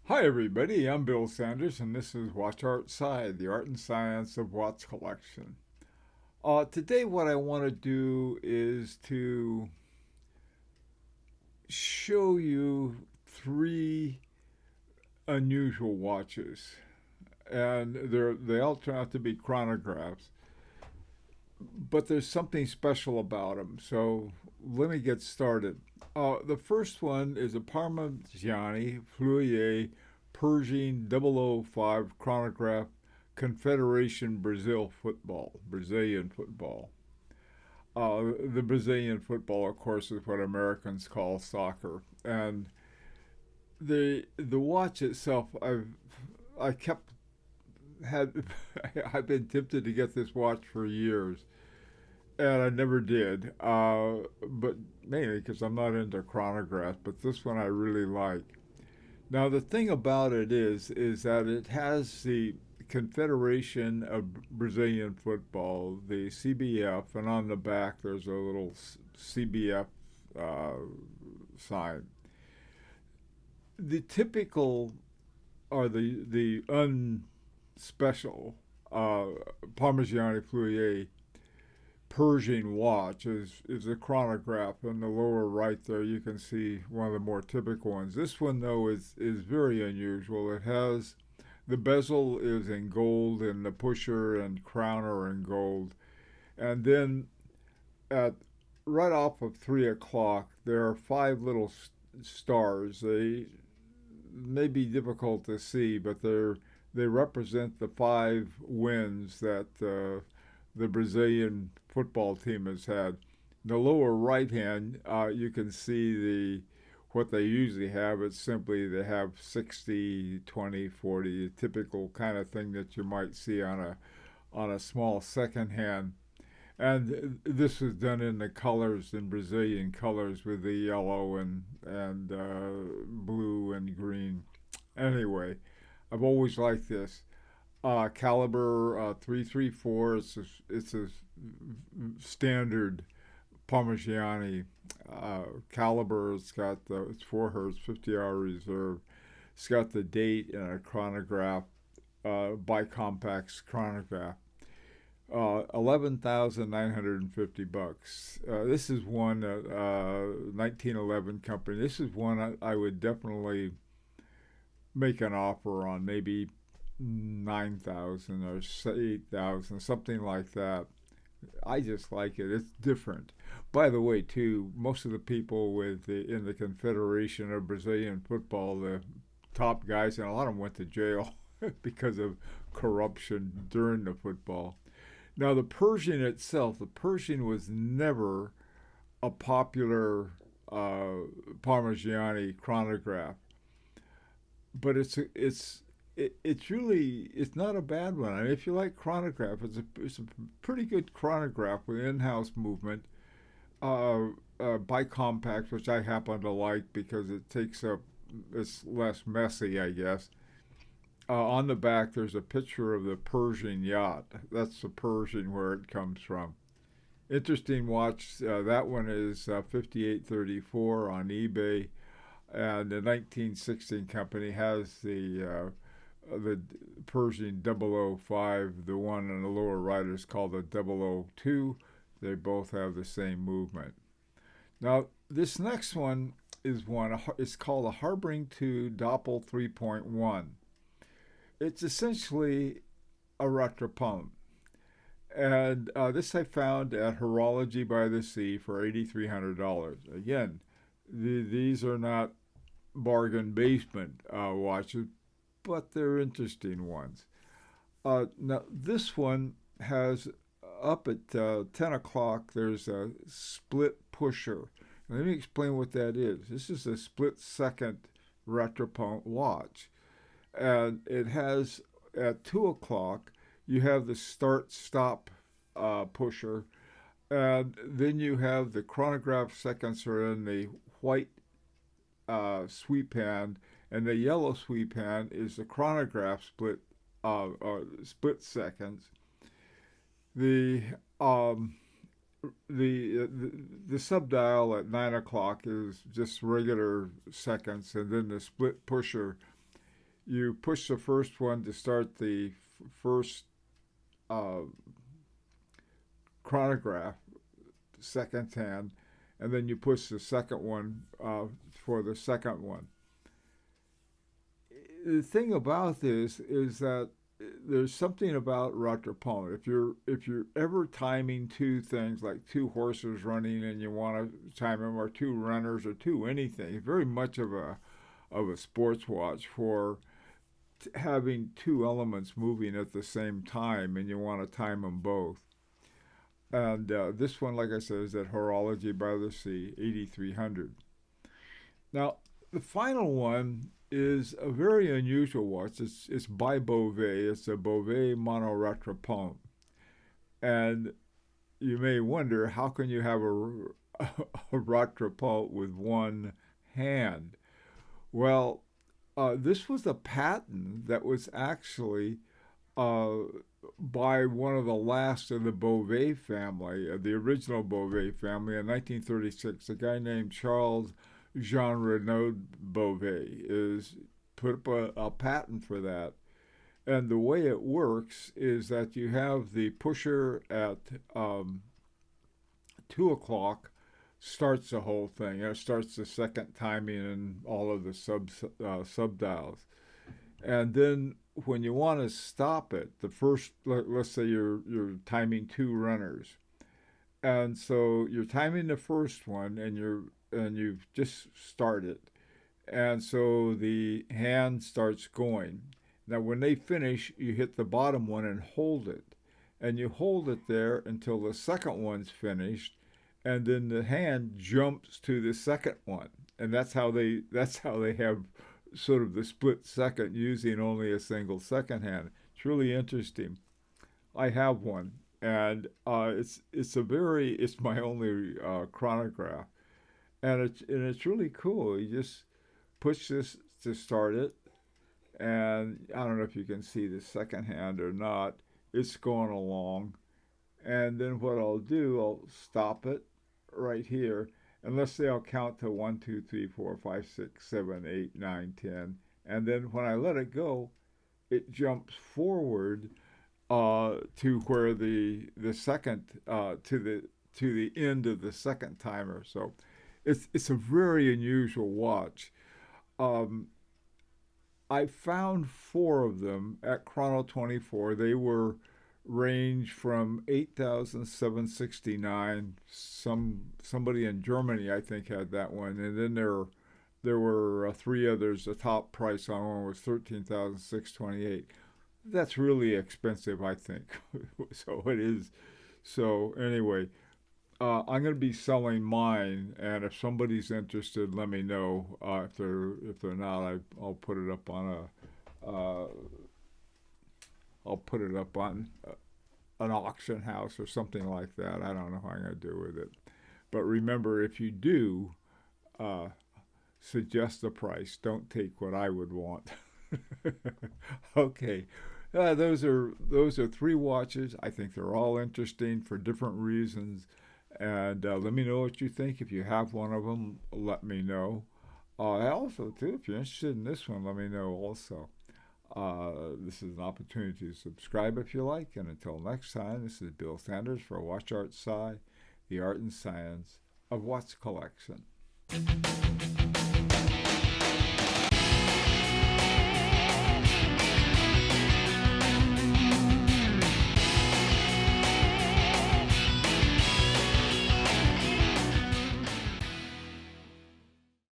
Hi, everybody. I'm Bill Sanders, and this is Watch Art Side, the art and science of watch collection. Today, what I want to do is to show you three unusual watches, and they all turn out to be chronographs, but there's something special about them. So let me get started. The first one is a Parmigiani Pershing 005 chronograph Confederation Brazilian football. The Brazilian football, of course, is what Americans call soccer, and the watch itself, I kept had I've been tempted to get this watch for years, and I never did. But mainly because I'm not into chronographs, but this one I really like. Now the thing about it is that it has the Confederation of Brazilian Football, the CBF, and on the back there's a little CBF uh, sign. The typical or the unspecial uh, Parmigiani Fluier Pershing watch is a chronograph. In the lower right there, you can see one of the more typical ones. This one, though, is very unusual. It has the bezel is in gold, and the pusher and crown are in gold. And then at right off of 3 o'clock, there are five little stars. They may be difficult to see, but they represent the five wins that the Brazilian football team has had. In the lower right hand, you can see what they usually have. It's simply they have 60, 20, 40, a typical kind of thing that you might see on a small second hand. And this was done in the colors, in Brazilian colors, with the yellow and blue and green. Anyway, I've always liked this. Caliber 334. It's a standard Parmigiani caliber. It's 4 hertz, 50-hour reserve. It's got the date and a chronograph, bicompax chronograph. 11,950 bucks. This is one 1911 company. This is one I would definitely make an offer on, maybe 9,000 or 8,000, something like that. I just like it. It's different. By the way, too, most of the people in the Confederation of Brazilian Football, the top guys, and a lot of them went to jail because of corruption during the football. Now, the Pershing was never a popular Parmigiani chronograph, but it's not a bad one. I mean, if you like chronograph, it's a pretty good chronograph with in-house movement, bicompact, which I happen to like because it's less messy, I guess. On the back, there's a picture of the Pershing yacht. That's the Pershing where it comes from. Interesting watch. That one is 5834 on eBay, and the 1916 company has the Pershing 005. The one on the lower right is called the 002. They both have the same movement. Now, this next one it's called a Habring2 Doppel 3.1. It's essentially a rattrapante. And this I found at Horology by the Sea for $8,300. Again, these are not bargain basement watches, but they're interesting ones. Now, this one has up at 10 o'clock, there's a split pusher. Let me explain what that is. This is a split second rattrapante watch. And it has at 2 o'clock, you have the start stop pusher. And then you have the chronograph seconds are in the white sweep hand, and the yellow sweep hand is the chronograph split seconds. The um, the subdial at 9 o'clock is just regular seconds, and then the split pusher you push the first one to start the first uh, chronograph, second hand, and then you push the second one for the second one. The thing about this is that there's something about rattrapante. If you're ever timing two things, like two horses running, and you want to time them, or two runners, or two anything, it's very much of a sports watch for having two elements moving at the same time, and you want to time them both. And this one, like I said, is at Horology by the Sea, 8300. Now, the final one is a very unusual watch. It's by Bovet. It's a Bovet monorattrapante. And you may wonder, how can you have a rattrapante with one hand? Well, this was a patent that was actually by one of the last of the Bovet family, the original Bovet family, in 1936. A guy named Charles Jean Renaud Bovet is put up a patent for that. And the way it works is that you have the pusher at 2 o'clock, starts the whole thing. It starts the second timing and all of the sub dials. And then when you want to stop it, the first, let's say you're timing two runners, and so you're timing the first one, and you've just started, and so the hand starts going. Now, when they finish, you hit the bottom one and hold it, and you hold it there until the second one's finished, and then the hand jumps to the second one, and that's how they have sort of the split second, using only a single second hand. It's really interesting. I have one, and it's my only chronograph, and it's really cool. You just push this to start it, and I don't know if you can see the second hand or not. It's going along, and then what I'll do, I'll stop it right here. And let's say I'll count to 1, 2, 3, 4, 5, 6, 7, 8, 9, 10. And then when I let it go, it jumps forward to where the second to the end of the second timer. So it's a very unusual watch. I found 4 of them at Chrono 24. They were range from 8,769. Somebody in Germany, I think, had that one, and then there were 3 others. The top price on one was 13,628. That's really expensive, I think. So it is. So anyway, I'm going to be selling mine, and if somebody's interested, let me know. If they're not, I'll put it up on an auction house or something like that. I don't know how I'm going to do with it. But remember, if you do, suggest the price. Don't take what I would want. Okay. Those are 3 watches. I think they're all interesting for different reasons. And let me know what you think. If you have one of them, let me know. Also, too, if you're interested in this one, let me know also. This is an opportunity to subscribe if you like. And until next time, this is Bill Sanders for Watch Art Sci, the art and science of watch collection.